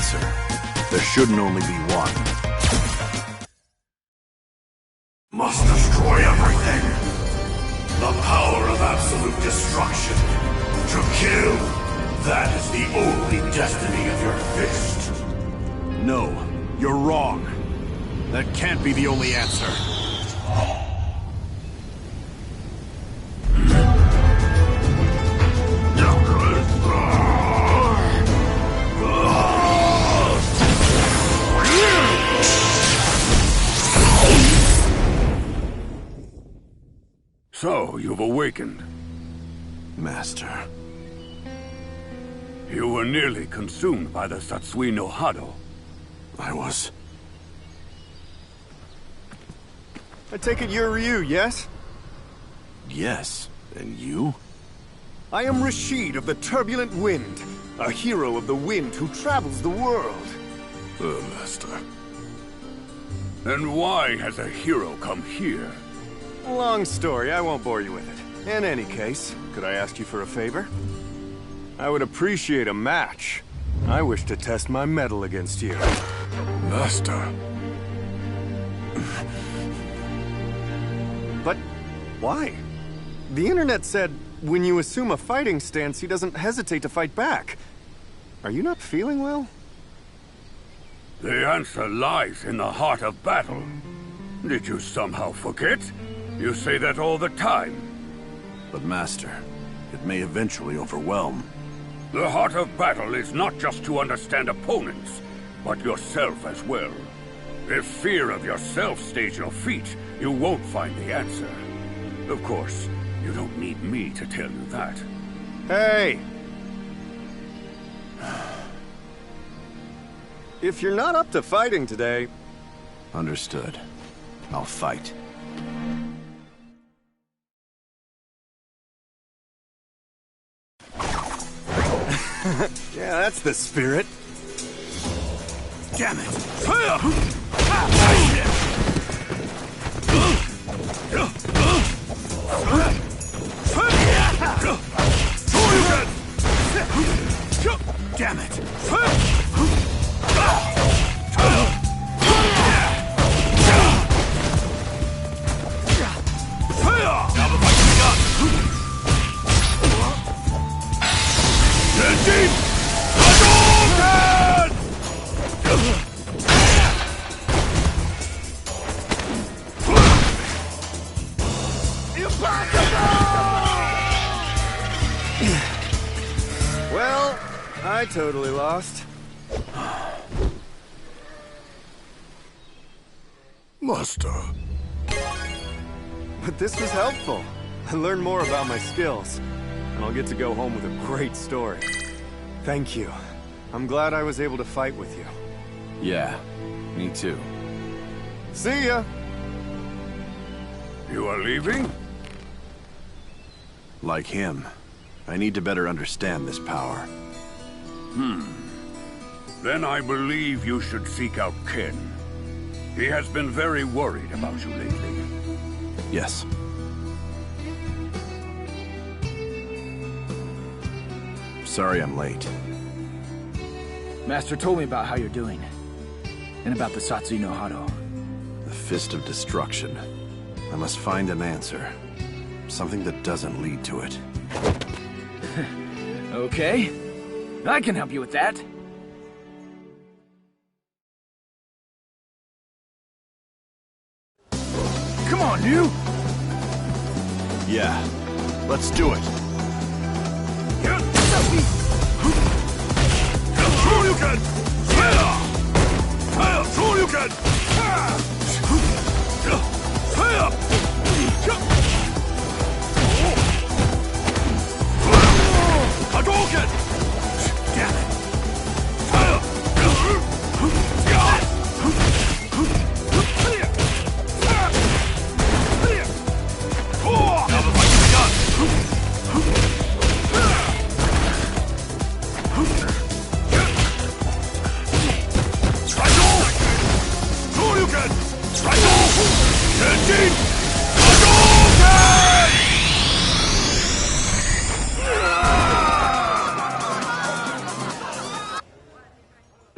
answer. There shouldn't only be one. Must destroy everything. The power of absolute destruction. To kill. That is the only destiny of your fist. No, you're wrong. That can't be the only answer. So, you've awakened. Master. You were nearly consumed by the Satsui no Hado. I was... I take it you're Ryu, yes? Yes. And you? I am Rashid of the Turbulent Wind, a hero of the wind who travels the world. Master. Then why has a hero come here? Long story, I won't bore you with it. In any case, could I ask you for a favor? I would appreciate a match. I wish to test my mettle against you. Master. But why? The internet said when you assume a fighting stance, he doesn't hesitate to fight back. Are you not feeling well? The answer lies in the heart of battle. Did you somehow forget? You say that all the time. But Master, it may eventually overwhelm. The heart of battle is not just to understand opponents, but yourself as well. If fear of yourself stays your feet, you won't find the answer. Of course, you don't need me to tell you that. Hey! If you're not up to fighting today... Understood. I'll fight. Yeah, that's the spirit. Damn it! Damn it! Now the fight's begun! Deep! Well, I totally lost. Master. But this was helpful. I learned more about my skills. And I'll get to go home with a great story. Thank you. I'm glad I was able to fight with you. Yeah, me too. See ya! You are leaving? Like him, I need to better understand this power. Then I believe you should seek out Ken. He has been very worried about you lately. Yes. Sorry I'm late. Master told me about how you're doing. And about the Satsui no Hado. The Fist of Destruction. I must find an answer. Something that doesn't lead to it. Okay. I can help you with that. Come on, you! Yeah, let's do it. Shoryuken! Shoryuken! Hadouken! Damn it! Now the fight's begun!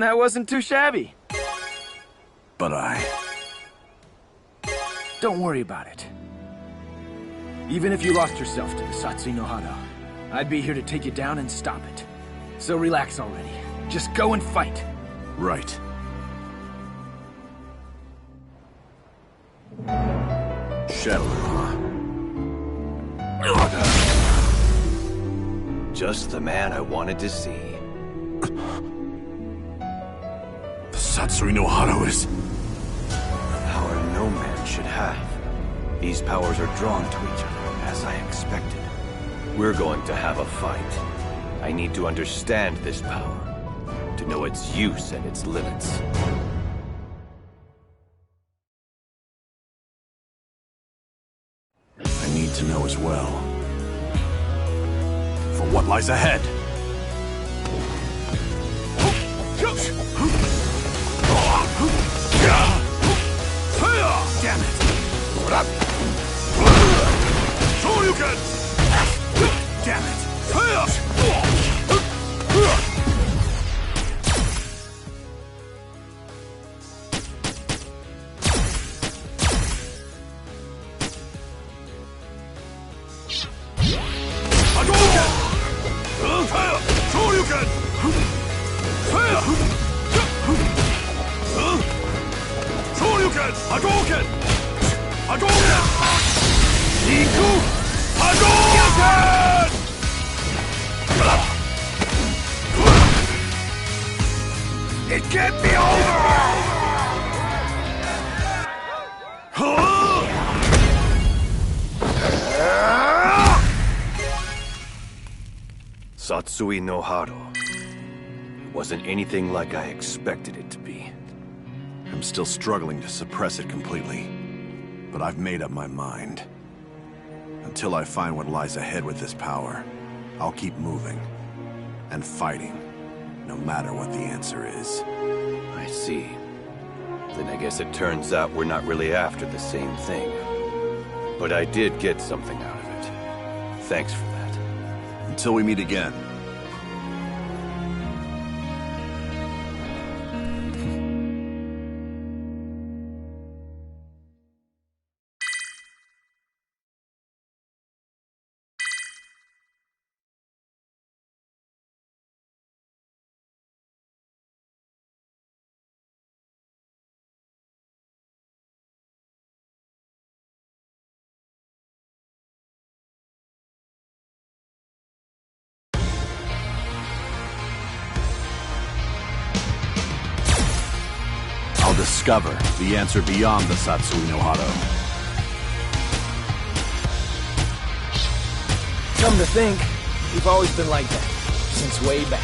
That wasn't too shabby. But I... Don't worry about it. Even if you lost yourself to the Satsui no Hado, I'd be here to take you down and stop it. So relax already. Just go and fight. Right. Shadowloo, huh? Just the man I wanted to see. The Satsui no Hado is... A power no man should have. These powers are drawn to each other, as I expected. We're going to have a fight. I need to understand this power, to know its use and its limits. I need to know as well. For what lies ahead. Damn it! Shoryuken! Damn it! Hadouken! Shoryuken! Shoryuken! Hadouken! Hadouken! Iku! Hadouken! It can't be over! Satsui no Hado. It wasn't anything like I expected it to be. I'm still struggling to suppress it completely. But I've made up my mind. Until I find what lies ahead with this power, I'll keep moving. And fighting. No matter what the answer is. I see. Then I guess it turns out we're not really after the same thing. But I did get something out of it. Thanks for that. Until we meet again. I'll discover the answer beyond the Satsui no Hado. Come to think, we've always been like that. Since way back.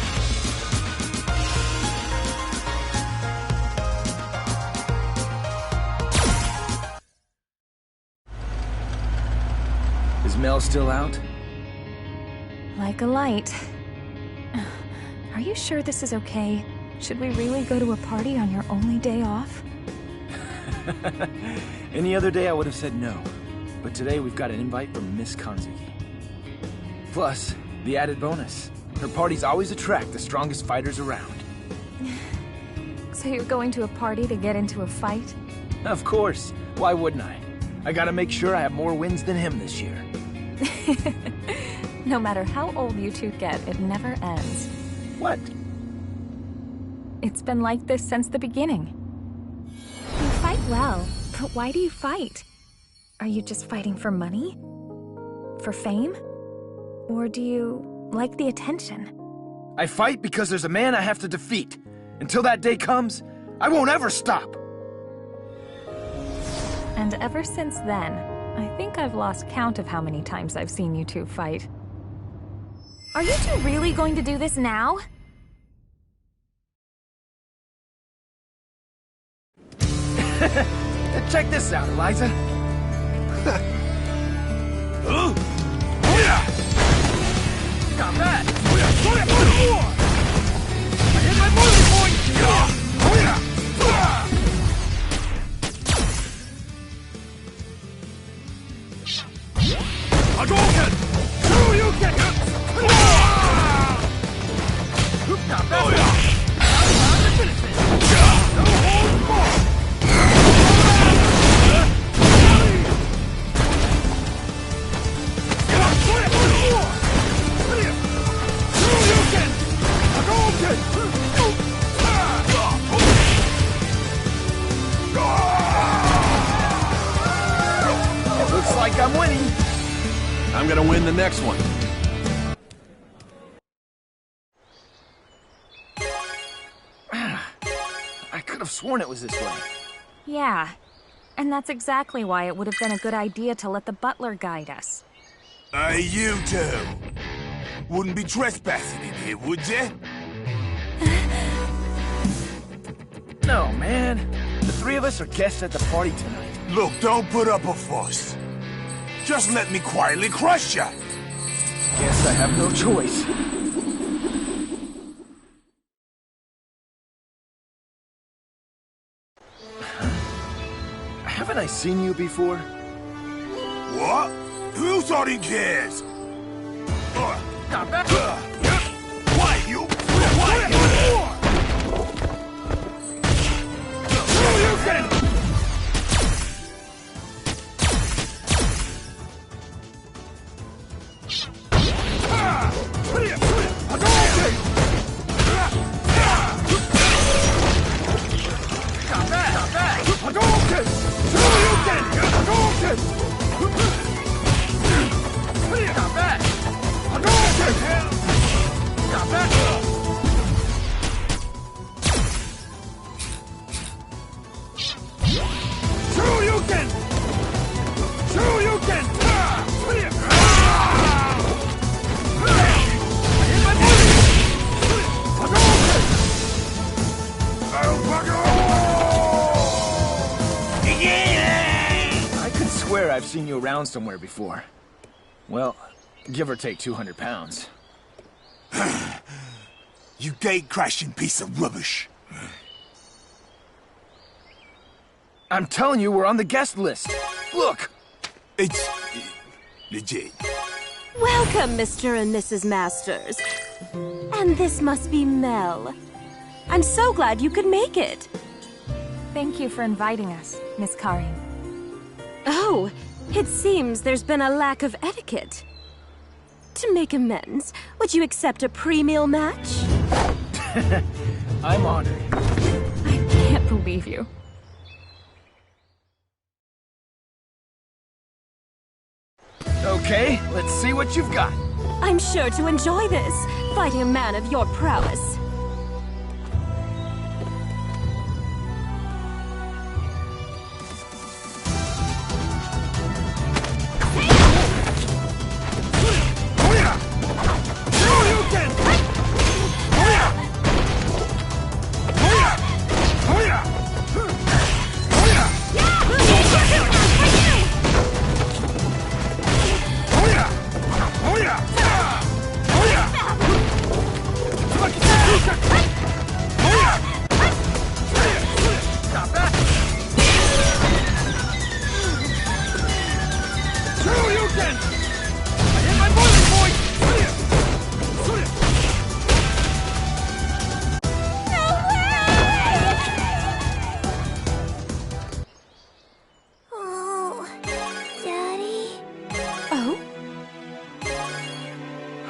Is Mel still out? Like a light. Are you sure this is okay? Should we really go to a party on your only day off? Any other day I would have said no. But today we've got an invite from Miss Kanzuki. Plus, the added bonus. Her parties always attract the strongest fighters around. So you're going to a party to get into a fight? Of course. Why wouldn't I? I gotta make sure I have more wins than him this year. No matter how old you two get, it never ends. What? It's been like this since the beginning. You fight well, but why do you fight? Are you just fighting for money? For fame? Or do you like the attention? I fight because there's a man I have to defeat. Until that day comes, I won't ever stop. And ever since then, I think I've lost count of how many times I've seen you two fight. Are you two really going to do this now? Check this out, Eliza. Not bad. I hit my boiling point. Hadouken! Shoryuken! Not bad. I'm gonna win the next one. I could have sworn it was this way. Yeah, and that's exactly why it would have been a good idea to let the butler guide us. Hey, you two. Wouldn't be trespassing in here, would you? No, man. The three of us are guests at the party tonight. Look, don't put up a fuss. Just let me quietly crush you. Guess I have no choice. Haven't I seen you before? What? Who thought he cares? Quiet, you! Quiet, you! I've seen you around somewhere before. Well, give or take 200 pounds. You gate-crashing piece of rubbish. I'm telling you, we're on the guest list. Look! It's legit. Welcome, Mr. and Mrs. Masters. And this must be Mel. I'm so glad you could make it. Thank you for inviting us, Miss Karin. Oh, it seems there's been a lack of etiquette. To make amends, would you accept a pre-meal match? I'm honored. I can't believe you. Okay, let's see what you've got. I'm sure to enjoy this, fighting a man of your prowess.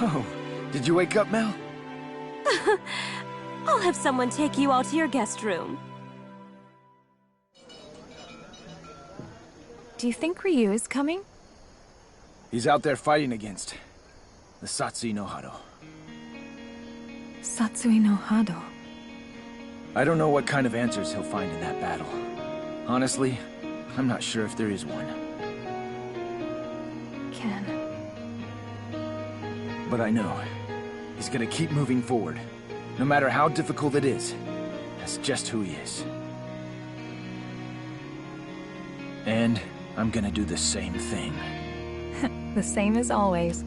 Oh, did you wake up, Mel? I'll have someone take you all to your guest room. Do you think Ryu is coming? He's out there fighting against the Satsui no Hado. Satsui no Hado. I don't know what kind of answers he'll find in that battle. Honestly, I'm not sure if there is one. Ken. But I know he's gonna keep moving forward, no matter how difficult it is. That's just who he is. And I'm gonna do the same thing. The same as always.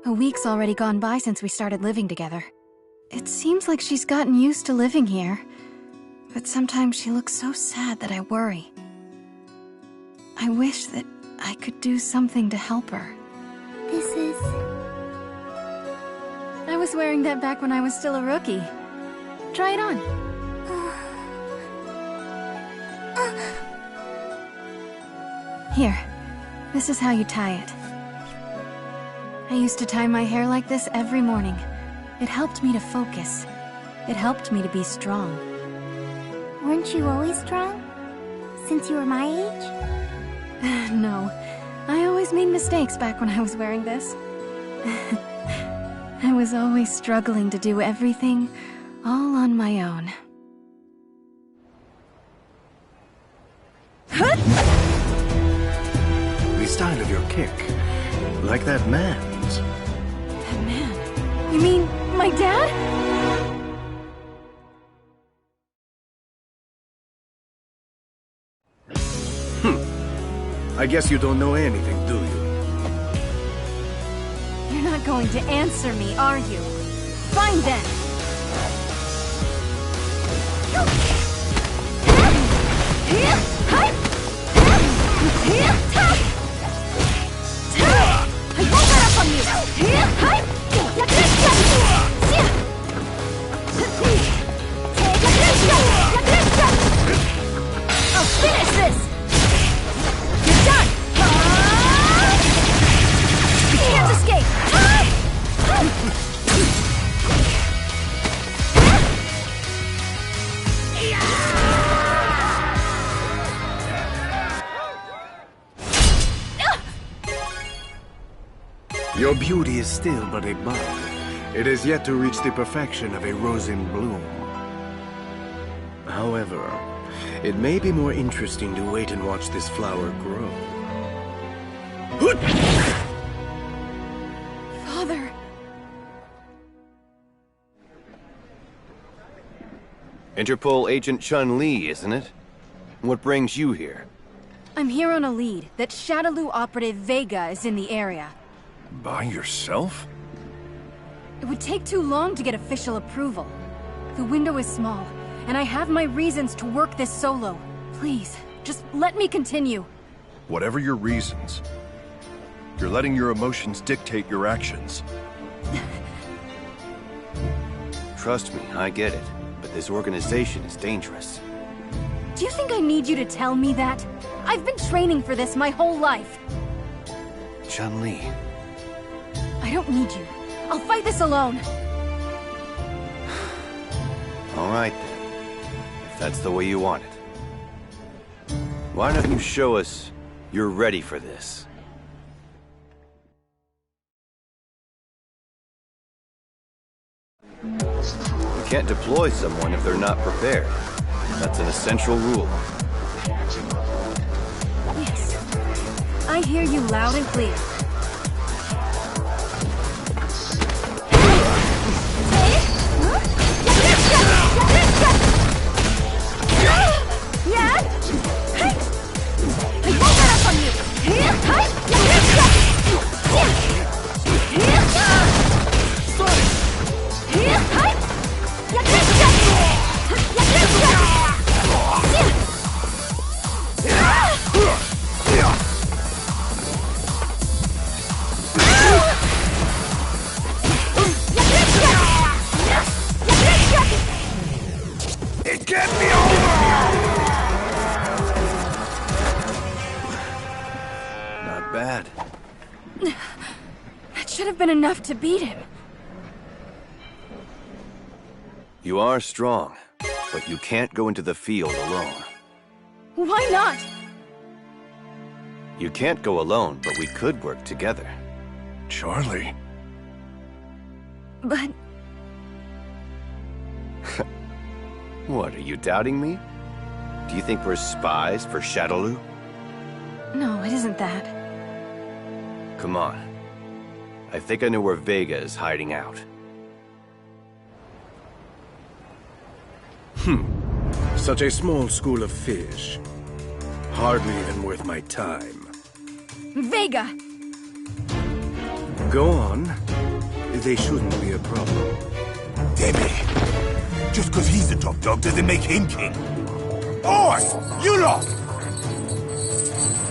A week's already gone by since we started living together. It seems like she's gotten used to living here, but sometimes she looks so sad that I worry. I wish that I could do something to help her. This is... I was wearing that back when I was still a rookie. Try it on. Here, this is how you tie it. I used to tie my hair like this every morning. It helped me to focus. It helped me to be strong. Weren't you always strong? Since you were my age? No, I always made mistakes back when I was wearing this. I was always struggling to do everything all on my own. The style of your kick, like that man's. That man? You mean my dad? I guess you don't know anything, do you? You're not going to answer me, are you? Fine then! I won't let up on you! I'll finish this! You're done! You can't escape! Your beauty is still but a bud. It is yet to reach the perfection of a rose in bloom. However, it may be more interesting to wait and watch this flower grow. Father... Interpol Agent Chun-Li, isn't it? What brings you here? I'm here on a lead that Shadaloo operative Vega is in the area. By yourself? It would take too long to get official approval. The window is small, and I have my reasons to work this solo. Please, just let me continue. Whatever your reasons, you're letting your emotions dictate your actions. Trust me, I get it. But this organization is dangerous. Do you think I need you to tell me that? I've been training for this my whole life. Chun-Li. I don't need you. I'll fight this alone. All right, then. If that's the way you want it. Why don't you show us you're ready for this? You can't deploy someone if they're not prepared. That's an essential rule. Yes. I hear you loud and clear. Enough to beat him. You are strong, but you can't go into the field alone. Why not? You can't go alone, but we could work together. Charlie. But... What, are you doubting me? Do you think we're spies for Shadaloo? No, it isn't that. Come on. I think I know where Vega is hiding out. Such a small school of fish. Hardly even worth my time. Vega! Go on. they shouldn't be a problem. Damn it! Just because he's the top dog doesn't make him king. Oi! You lot!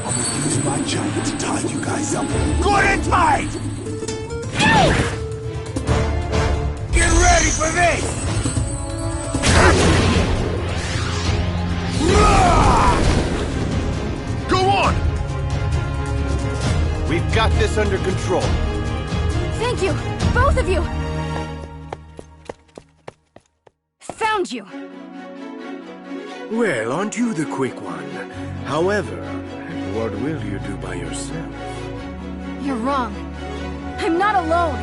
I'm gonna use my giant to tie you guys up good and tight! Get ready for this! Go on! We've got this under control. Thank you, both of you! Found you! Well, aren't you the quick one? However, what will you do by yourself? You're wrong. I'm not alone!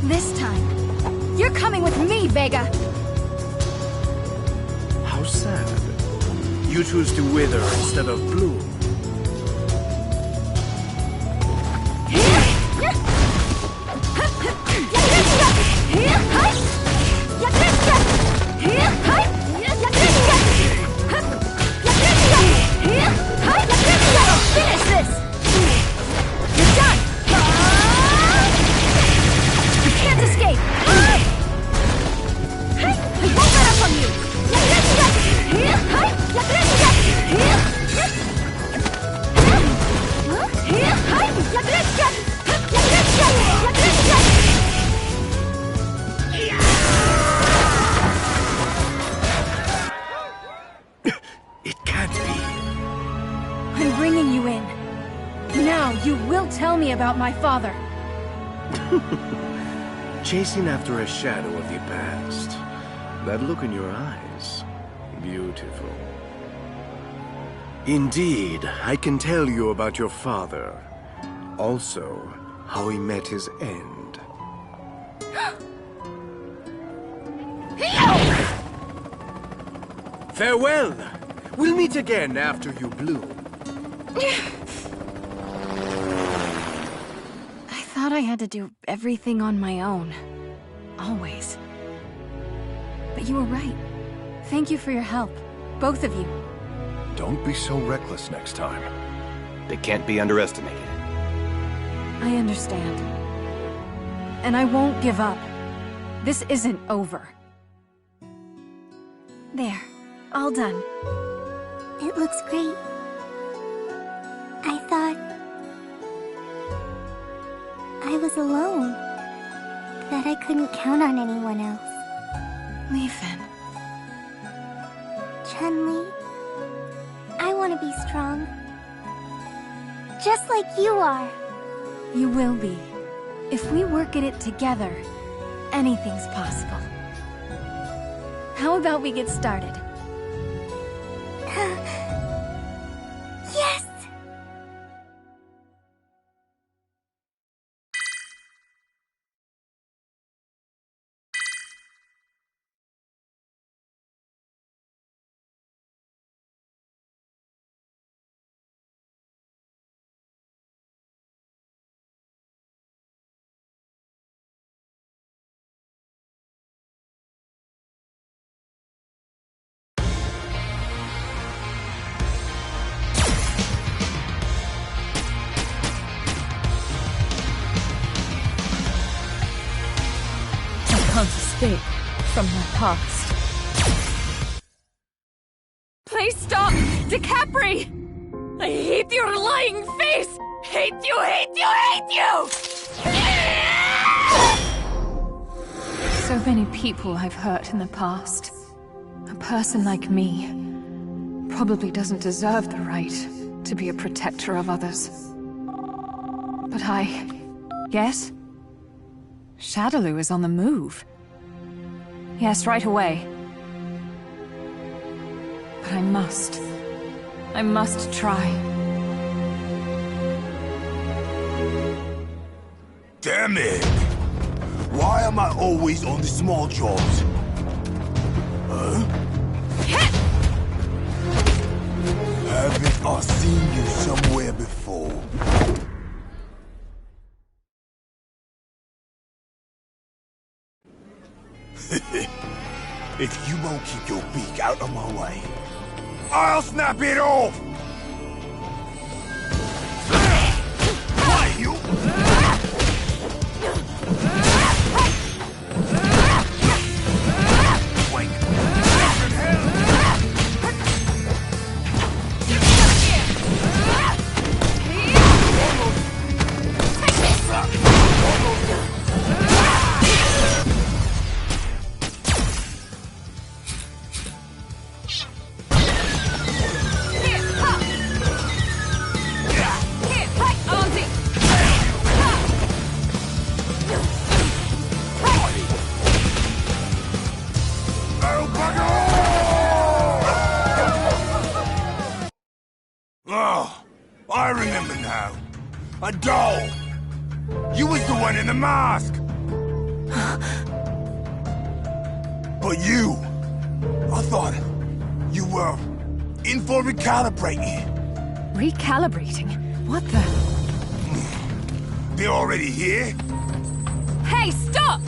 This time, you're coming with me, Vega! How sad. You choose to wither instead of bloom. Finish this! You're done! You can't escape! I won't let up on you! It can't be. I'm bringing you in. Now you will tell me about my father. Chasing after a shadow of the past. That look in your eyes. Beautiful. Indeed, I can tell you about your father. Also, how he met his end. Farewell! We'll meet again after you bloom. I thought I had to do everything on my own. Always. But you were right. Thank you for your help. Both of you. Don't be so reckless next time. They can't be underestimated. I understand. And I won't give up. This isn't over. There. All done. It looks great. I thought I was alone. That I couldn't count on anyone else. Li Fen. Chun-Li, I want to be strong. Just like you are. You will be. If we work at it together, anything's possible. How about we get started? Yes! I can't escape from my past. Please stop! DeCapri! I hate your lying face! Hate you, hate you, hate you! So many people I've hurt in the past. A person like me probably doesn't deserve the right to be a protector of others. But yes? Shadaloo is on the move. Yes, right away. But I must try. Damn it! Why am I always on the small jobs? Huh? Haven't I seen you somewhere before? If you won't keep your beak out of my way, I'll snap it off! Oh, I remember now. A doll! You was the one in the mask! But you... I thought you were in for recalibrating. Recalibrating? What the... They're already here? Hey, stop!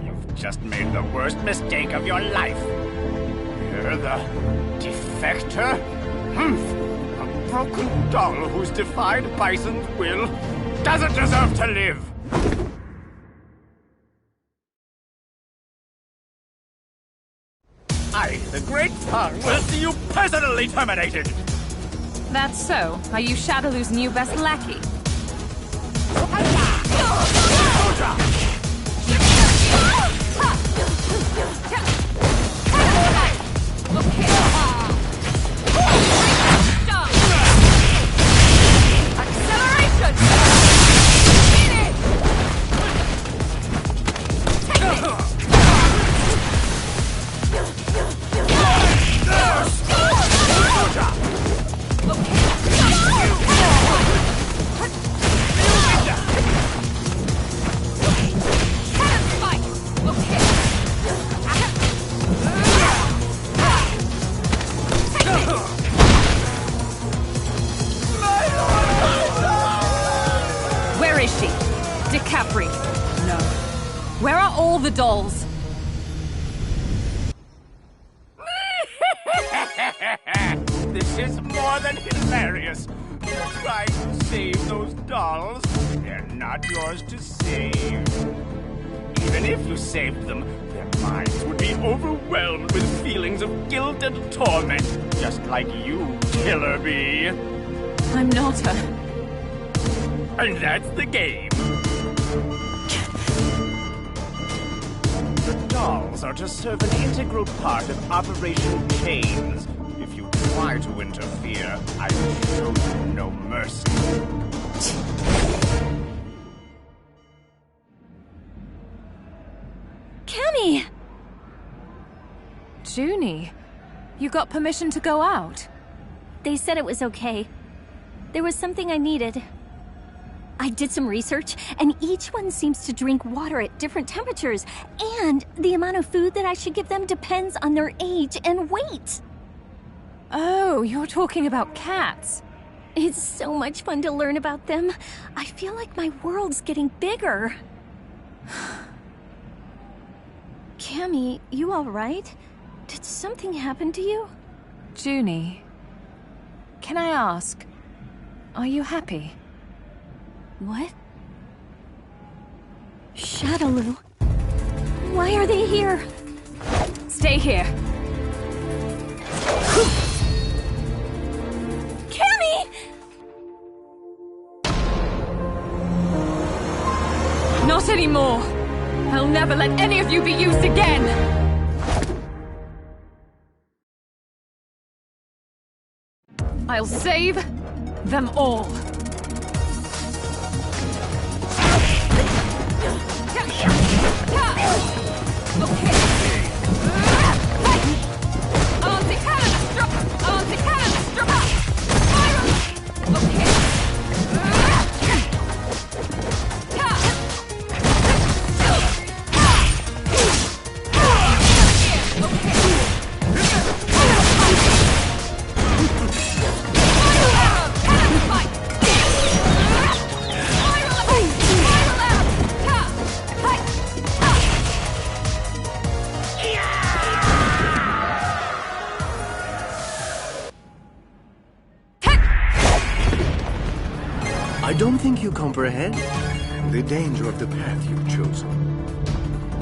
You've just made the worst mistake of your life. You're the defector? A broken doll who's defied Bison's will doesn't deserve to live. I, the Great Tongue, will see you personally terminated! That's so. Are you Shadaloo's new best lackey? Where are all the dolls? This is more than hilarious. You're trying to save those dolls. They're not yours to save. Even if you saved them, their minds would be overwhelmed with feelings of guilt and torment, just like you, Killer Bee. I'm not a... And that's the game. The dolls are to serve an integral part of Operation Chains. If you try to interfere, I will show you no mercy. Cammy! Junie, you got permission to go out? They said it was okay. There was something I needed. I did some research, and each one seems to drink water at different temperatures, and the amount of food that I should give them depends on their age and weight. Oh, you're talking about cats. It's so much fun to learn about them. I feel like my world's getting bigger. Cammy, you all right? Did something happen to you? Junie, can I ask, are you happy? What? Shadaloo? Why are they here? Stay here. Cammy! Not anymore. I'll never let any of you be used again. I'll save them all. I don't think you comprehend the danger of the path you've chosen.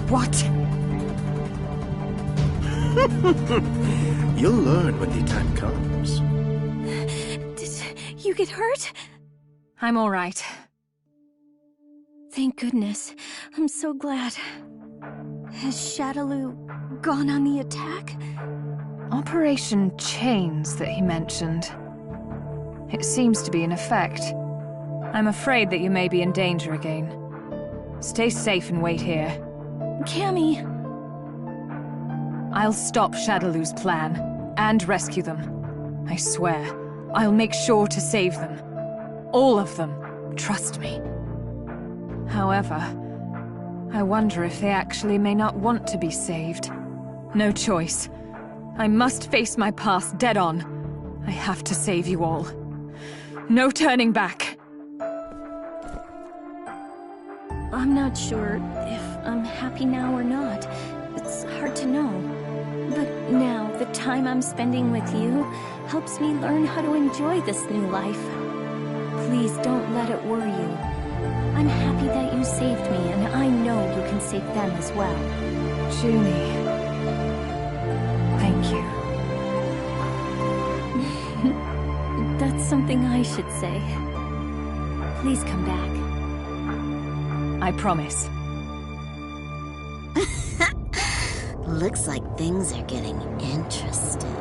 What? You'll learn when the time comes. Did you get hurt? I'm all right. Thank goodness. I'm so glad. Has Shadaloo gone on the attack? Operation Chains that he mentioned. It seems to be in effect. I'm afraid that you may be in danger again. Stay safe and wait here. Cammy... I'll stop Shadaloo's plan, and rescue them. I swear, I'll make sure to save them. All of them, trust me. However, I wonder if they actually may not want to be saved. No choice. I must face my past dead on. I have to save you all. No turning back. I'm not sure if I'm happy now or not. It's hard to know. But now, the time I'm spending with you helps me learn how to enjoy this new life. Please don't let it worry you. I'm happy that you saved me, and I know you can save them as well. Junie. Thank you. That's something I should say. Please come back. I promise. Looks like things are getting interesting.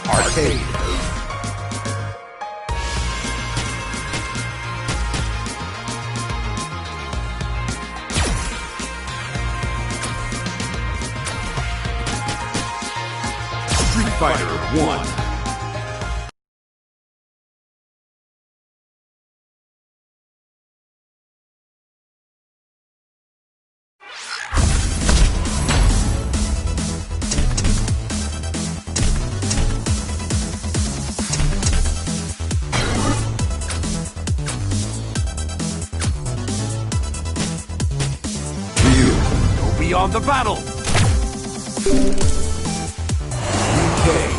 Arcade. Street Fighter 1. Beyond the battle! Okay.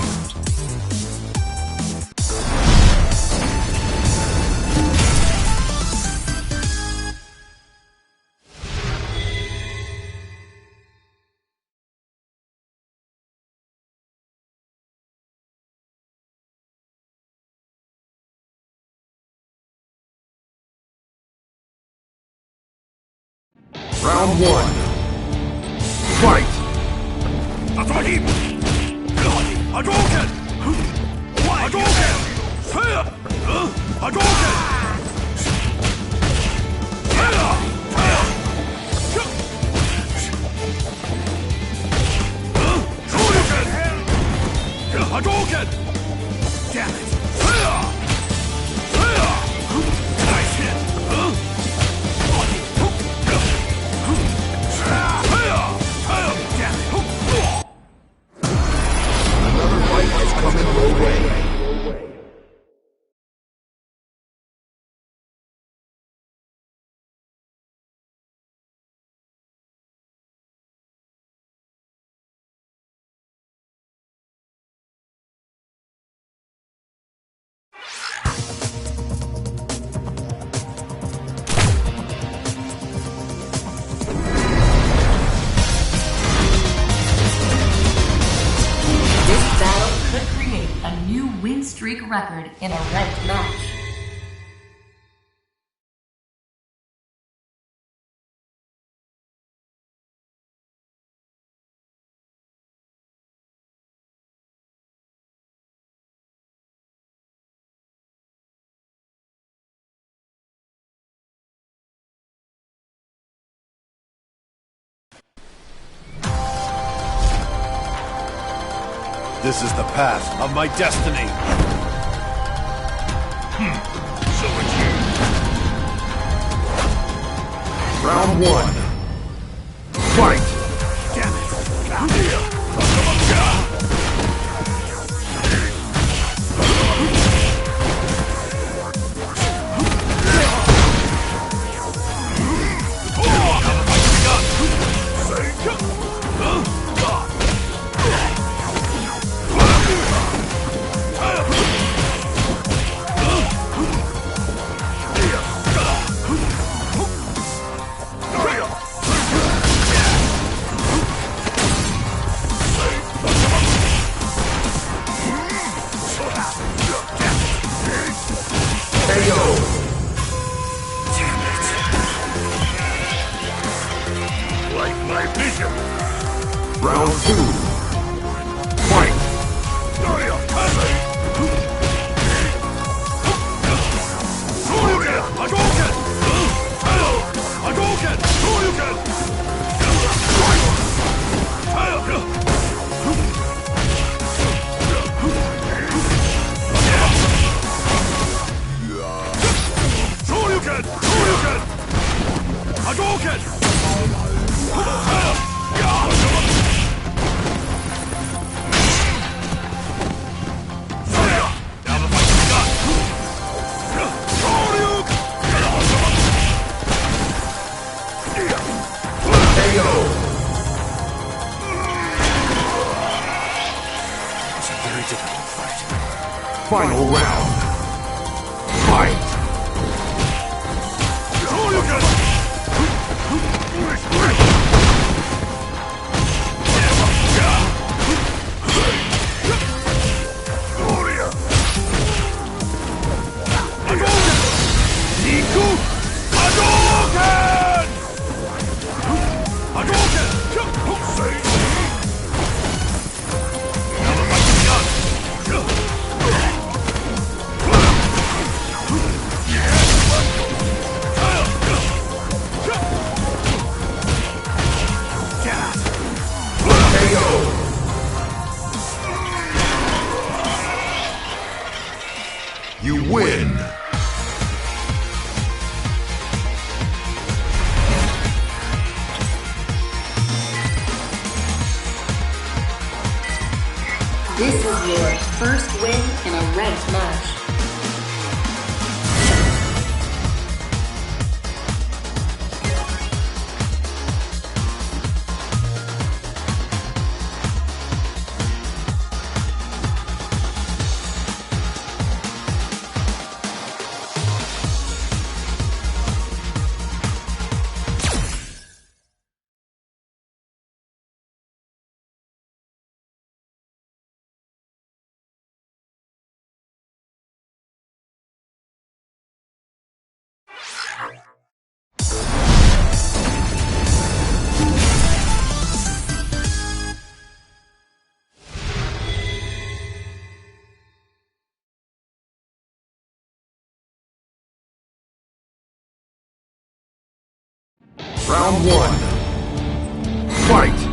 Round one. Fight! Hadouken! Hadouken! Hadouken! Hadouken! Damn it! Nice hit! Another fight is coming your way. Streak record in a ranked match. This is the path of my destiny. So it's you. Round one. Fight! Damn it! Round two. Fight! Final round. Fight! You win! This is your first win in a ranked match. Round one. Fight!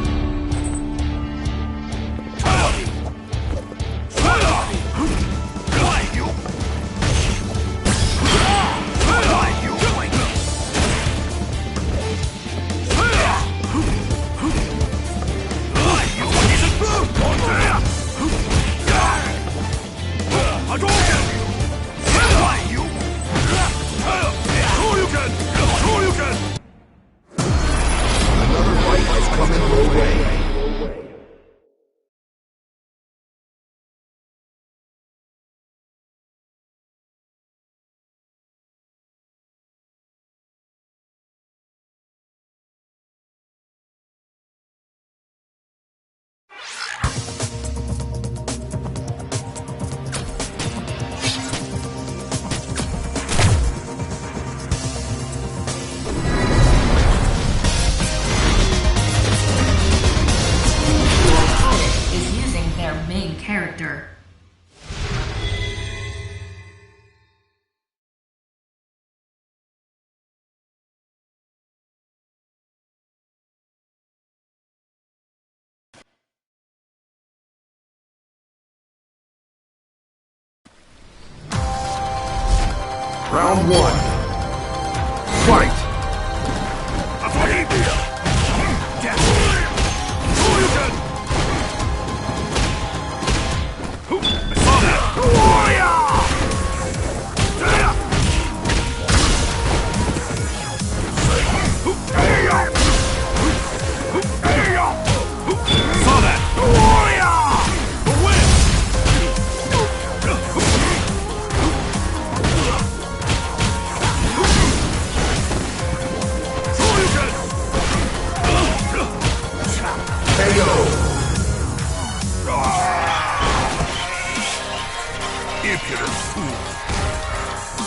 Character. Round one. Fight!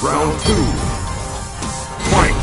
Round two. Fight!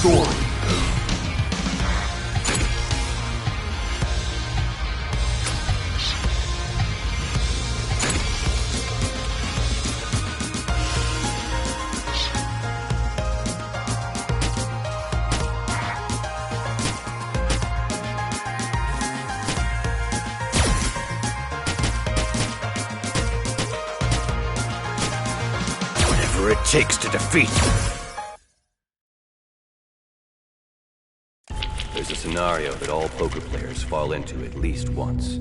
Story. Whatever it takes to defeat. There's a scenario that all poker players fall into at least once.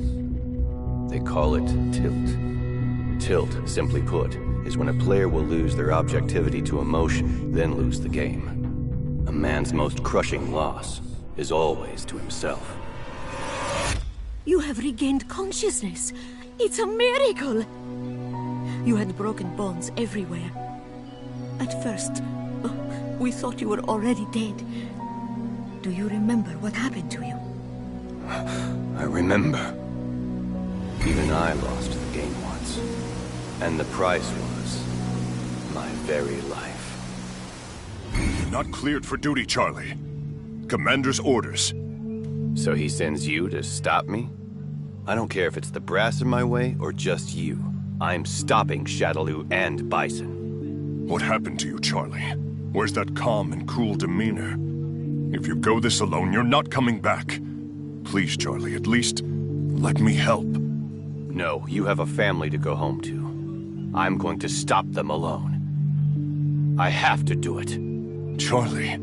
They call it tilt. Tilt, simply put, is when a player will lose their objectivity to emotion, then lose the game. A man's most crushing loss is always to himself. You have regained consciousness. It's a miracle! You had broken bones everywhere. At first, we thought you were already dead. Do you remember what happened to you? I remember. Even I lost the game once. And the price was my very life. not cleared for duty, Charlie. Commander's orders. So he sends you to stop me? I don't care if it's the brass in my way or just you. I'm stopping Shadaloo and Bison. What happened to you, Charlie? Where's that calm and cool demeanor? If you go this alone, you're not coming back. Please, Charlie, at least let me help. No, you have a family to go home to. I'm going to stop them alone. I have to do it. Charlie.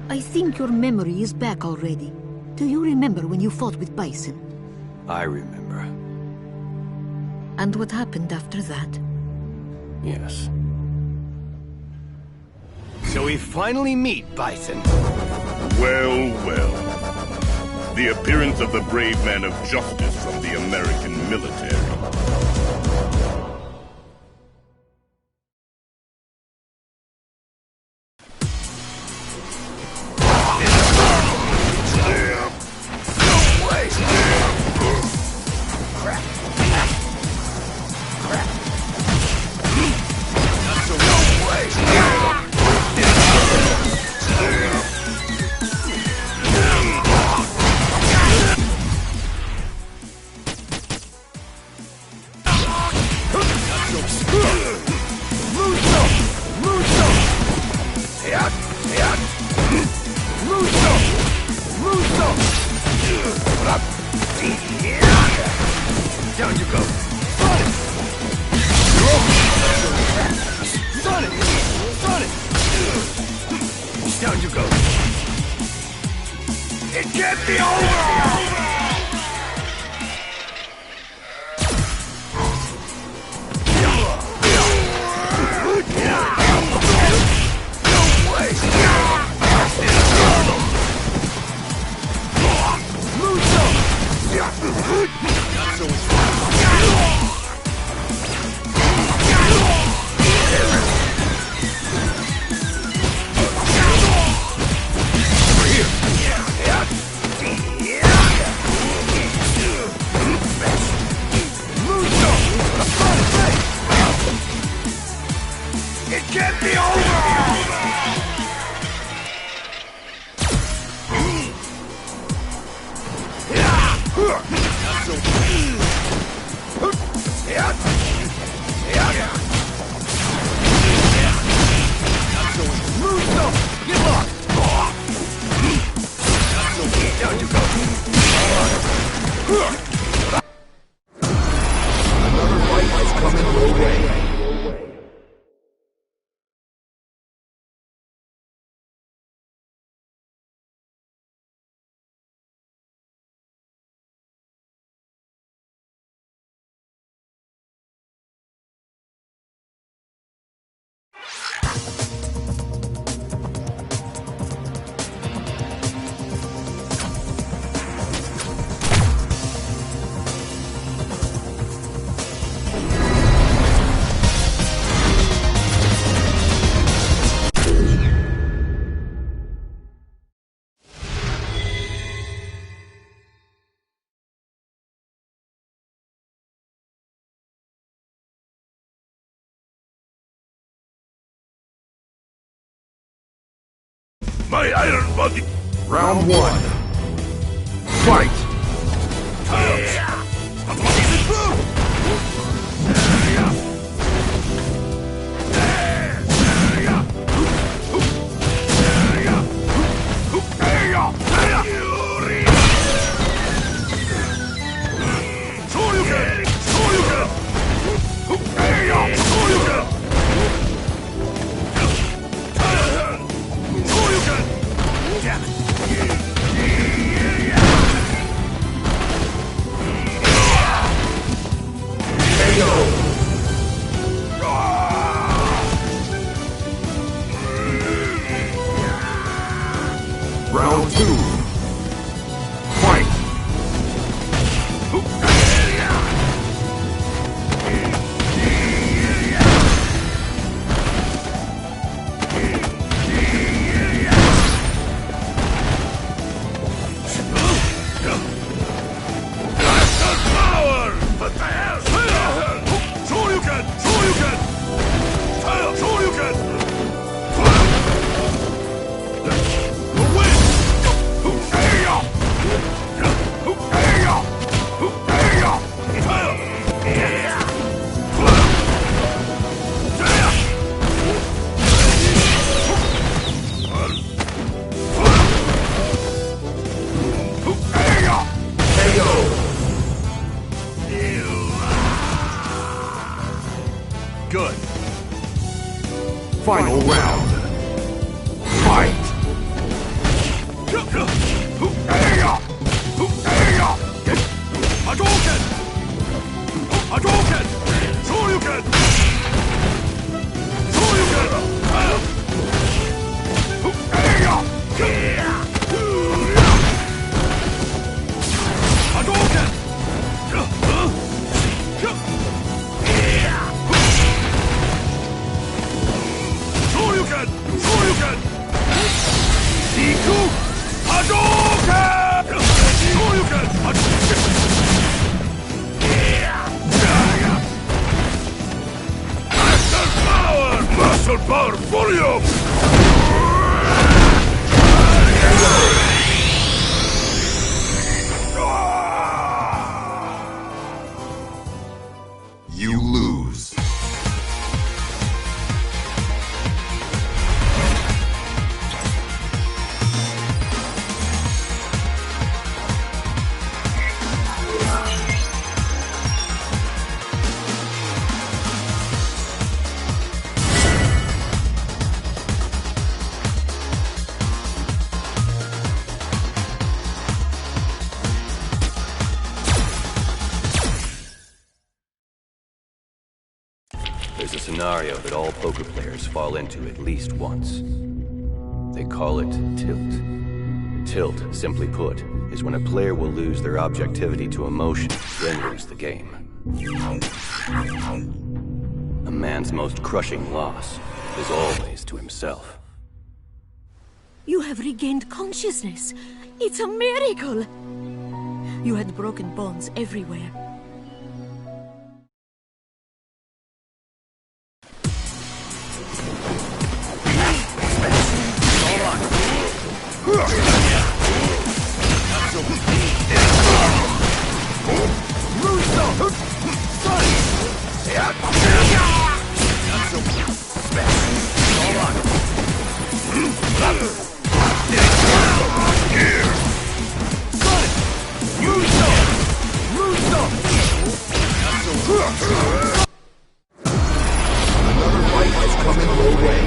I think your memory is back already. Do you remember when you fought with Bison? I remember. And what happened after that? Yes. So we finally meet, Bison. Well, well. The appearance of the brave man of justice from the American military. Down you go. Sonic! Sonic! Down you go. It can't be over! It can't be over! Down you go. Another fight is coming your way. My iron body. Round one. Fight! Final round. Fight! Hadouken! Hadouken! Shoryuken! Shoryuken! Hadouken! Shoryuken! Shoryuken! Iku! Hadouken! Shoryuken! Master power! Muscle power volume! You lose. There's a scenario that all poker players fall into at least once. They call it tilt. Tilt, simply put, is when a player will lose their objectivity to emotion, then lose the game. A man's most crushing loss is always to himself. You have regained consciousness. It's a miracle. You had broken bones everywhere. Another fight is coming your way.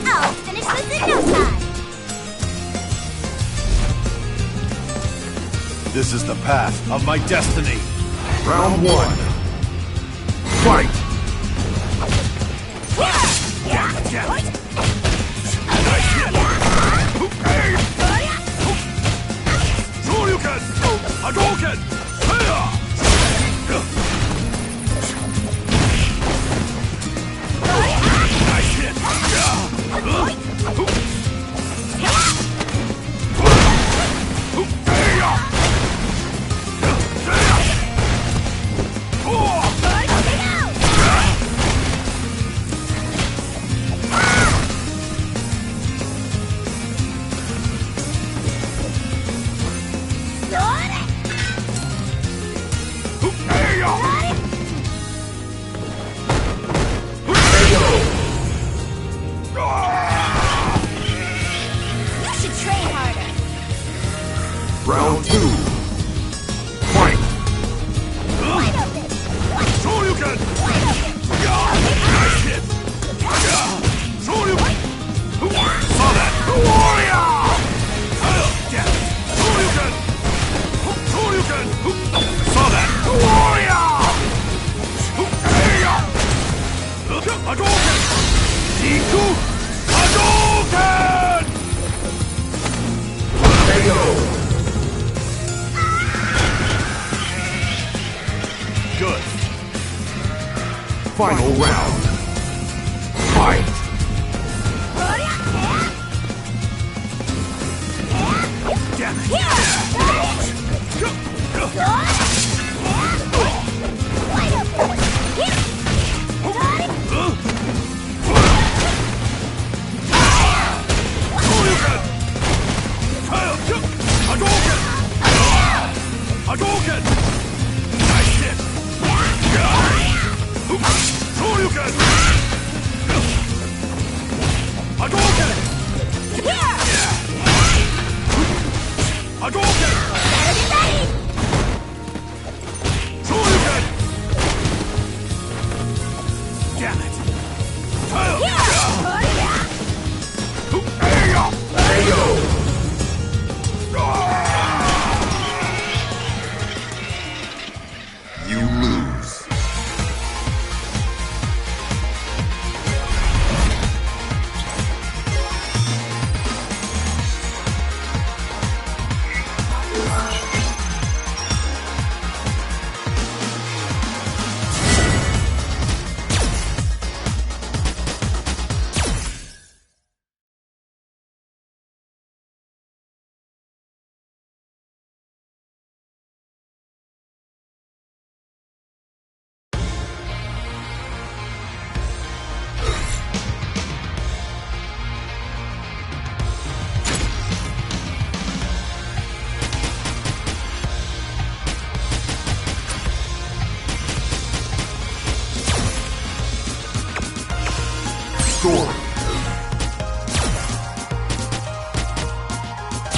I'll finish this in no time! This is the path of my destiny. Round one. Fight! Shoryuken! Hadouken! Nice hit! Good. Final round. Fight! Damn it! Hadouken! Nice hit! Shoryuken! Hadouken! Hadouken! Shoryuken! Damn it! You lose.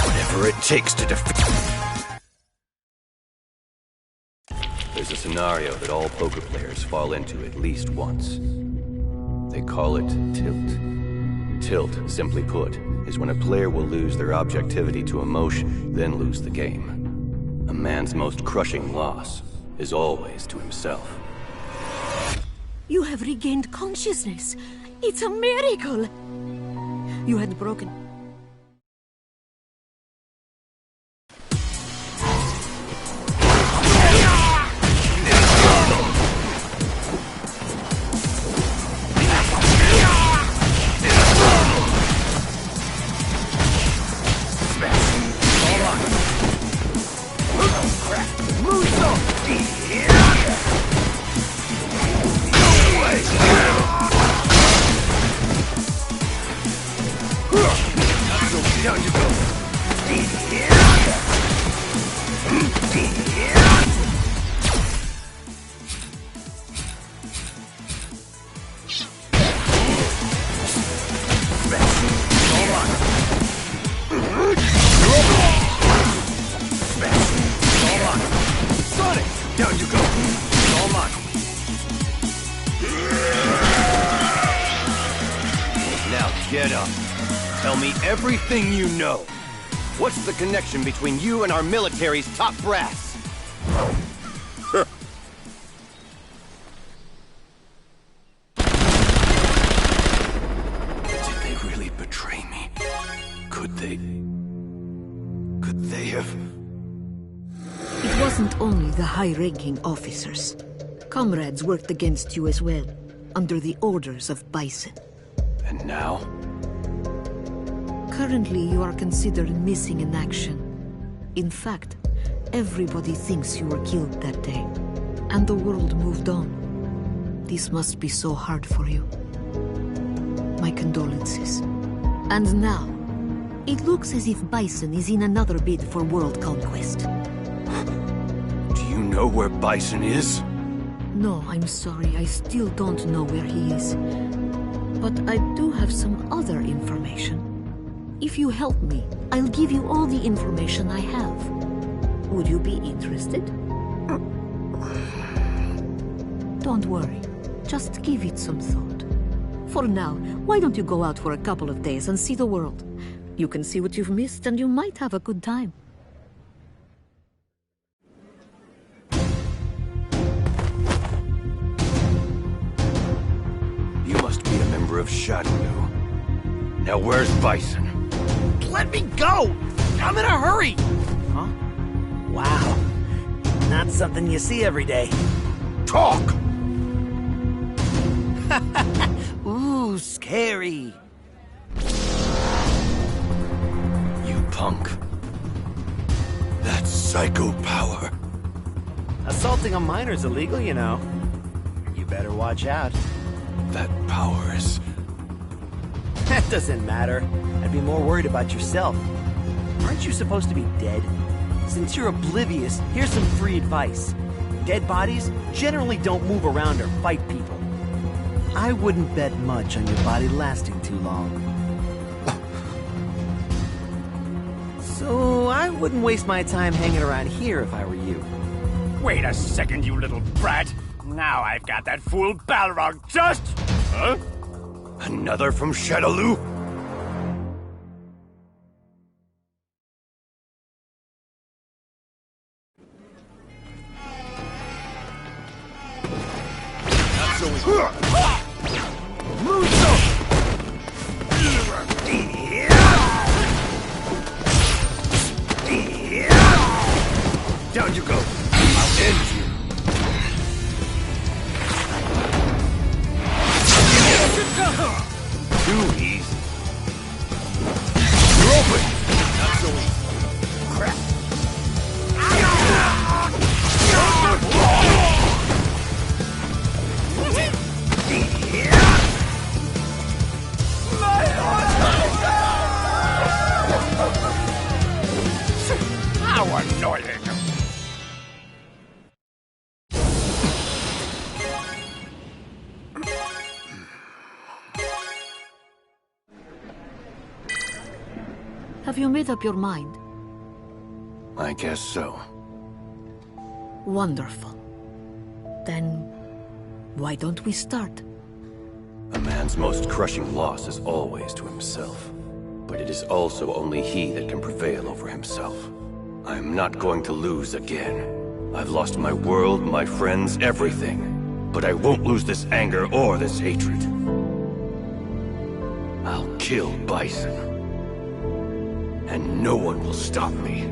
Whatever it takes to defeat. There's a scenario that all poker players fall into at least once. They call it tilt. Tilt, simply put, is when a player will lose their objectivity to emotion, then lose the game. A man's most crushing loss is always to himself. You have regained consciousness. It's a miracle. You had broken... Get up. Tell me everything you know. What's the connection between you and our military's top brass? Did they really betray me? Could they have... It wasn't only the high-ranking officers. Comrades worked against you as well, under the orders of Bison. And now? Currently, you are considered missing in action. In fact, everybody thinks you were killed that day, and the world moved on. This must be so hard for you. My condolences. And now, it looks as if Bison is in another bid for world conquest. Do you know where Bison is? No, I'm sorry, I still don't know where he is. But I do have some other information. If you help me, I'll give you all the information I have. Would you be interested? Don't worry. Just give it some thought. For now, why don't you go out for a couple of days and see the world? You can see what you've missed and you might have a good time. You must be a member of Shadowloo. Now where's Bison? Let me go! I'm in a hurry! Huh? Wow. Not something you see every day. talk! Ooh, scary. You punk. That's psycho power. Assaulting a miner's illegal, you know. You better watch out. That power is... That doesn't matter. I'd be more worried about yourself. Aren't you supposed to be dead? Since you're oblivious, here's some free advice. Dead bodies generally don't move around or fight people. I wouldn't bet much on your body lasting too long. So I wouldn't waste my time hanging around here if I were you. Wait a second, you little brat. Now I've got that fool Balrog just... Huh? Another from Shadaloo? Not so easy. Moonsault! Down you go. I'll end you. Too easy. You're open. Not so easy. Crap. How annoying! Have you made up your mind? I guess so. Wonderful. Then, why don't we start? A man's most crushing loss is always to himself. But it is also only he that can prevail over himself. I am not going to lose again. I've lost my world, my friends, everything. But I won't lose this anger or this hatred. I'll kill Bison. And no one will stop me.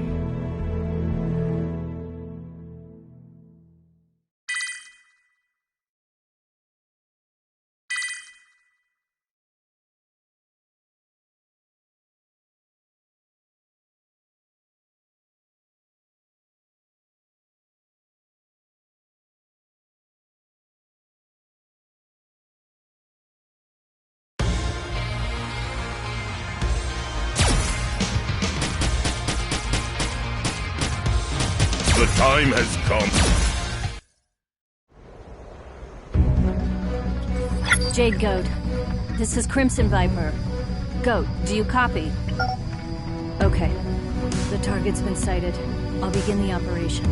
The time has come. Jade Goat, this is Crimson Viper. Goat, do you copy? Okay. The target's been sighted. I'll begin the operation.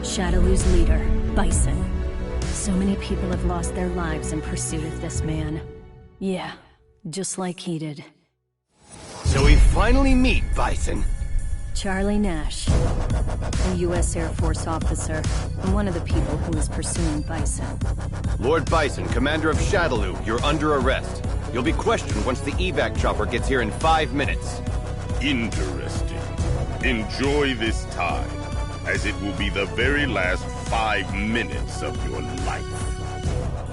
Shadaloo's leader, Bison. So many people have lost their lives in pursuit of this man. Yeah, just like he did. So we finally meet, Bison. Charlie Nash, a U.S. Air Force officer, and one of the people who was pursuing Bison. Lord Bison, commander of Shadaloo, you're under arrest. You'll be questioned once the evac chopper gets here in 5 minutes. Interesting. Enjoy this time, as it will be the very last 5 minutes of your life.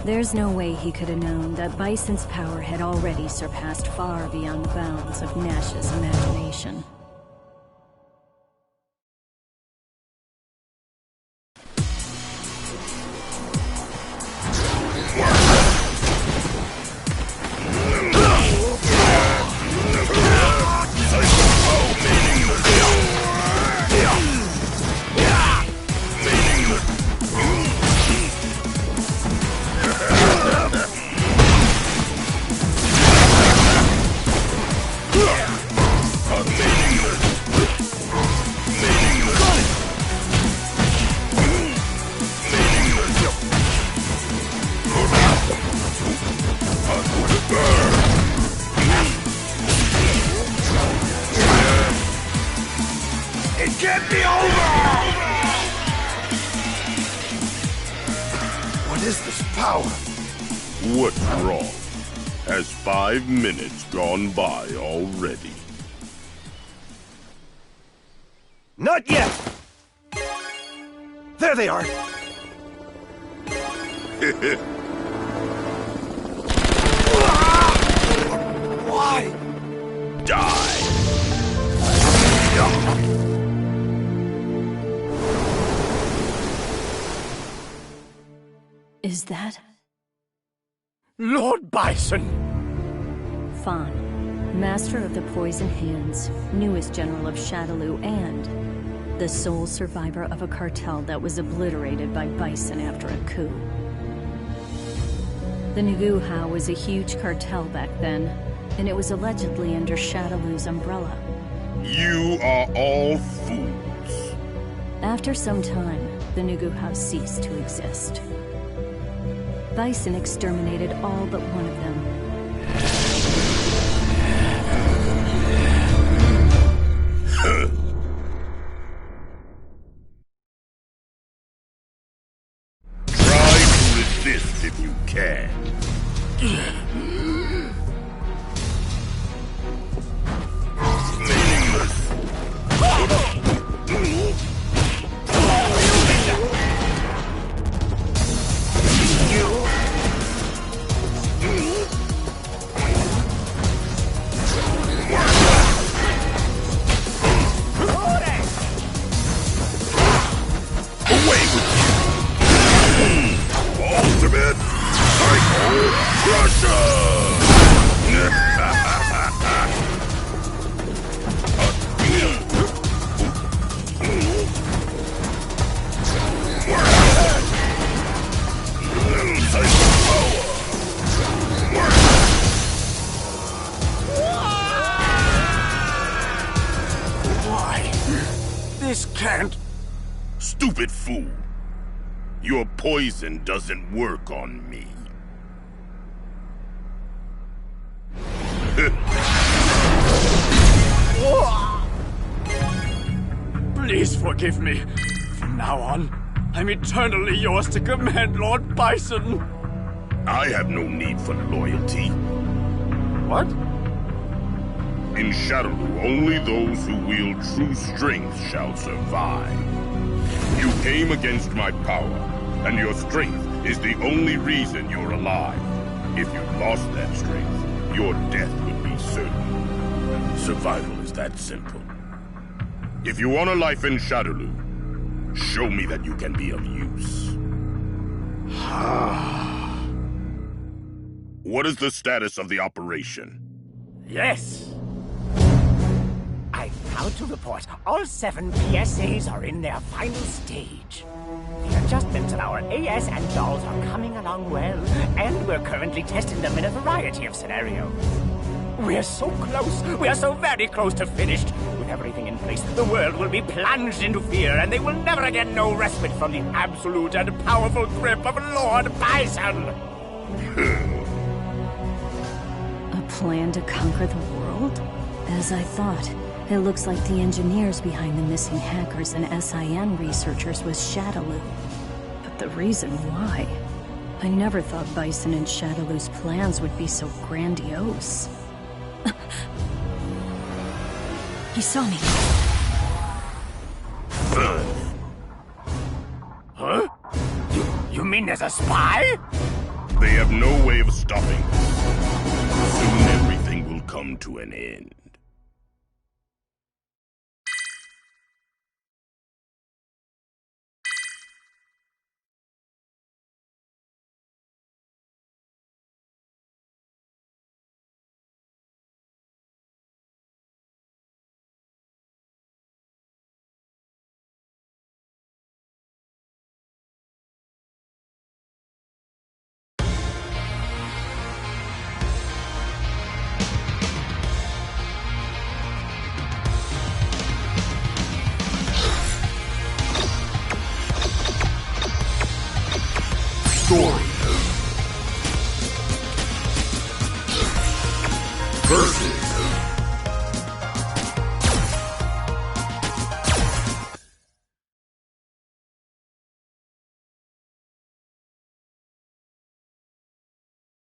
There's no way he could have known that Bison's power had already surpassed far beyond the bounds of Nash's imagination. Get me over! What is this power? What's wrong? Has 5 minutes gone by already? Not yet! There they are! Why? Die. Is that? Lord Bison! Fawn, Master of the Poison Hands, newest General of Shadaloo, and the sole survivor of a cartel that was obliterated by Bison after a coup. The Nuguha was a huge cartel back then, and it was allegedly under Shadaloo's umbrella. You are all fools. After some time, the Nuguha ceased to exist. Bison exterminated all but one of them. Try to resist if you can. Meaningless. Away with you! Ultimate Psycho Crusher! Why? This can't... Stupid fool. Your poison doesn't work on me. Please forgive me. From now on, I'm eternally yours to command, Lord Bison. I have no need for loyalty. What? In Shadaloo, only those who wield true strength shall survive. You came against my power, and your strength is the only reason you're alive. If you lost that strength, your death would be certain. Survival is that simple. If you want a life in Shadaloo, show me that you can be of use. What is the status of the operation? Yes. I'm proud to report all 7 PSAs are in their final stage. The adjustments of our AS and dolls are coming along well, and we're currently testing them in a variety of scenarios. We're so close. We are so very close to finished. With everything in place, the world will be plunged into fear, and they will never again know respite from the absolute and powerful grip of Lord Bison. A plan to conquer the world? As I thought, it looks like the engineers behind the missing hackers and SIN researchers was Shadaloo. But the reason why? I never thought Bison and Shadaloo's plans would be so grandiose. He saw me. Huh? You mean there's a spy? They have no way of stopping us. Soon everything will come to an end. Story versus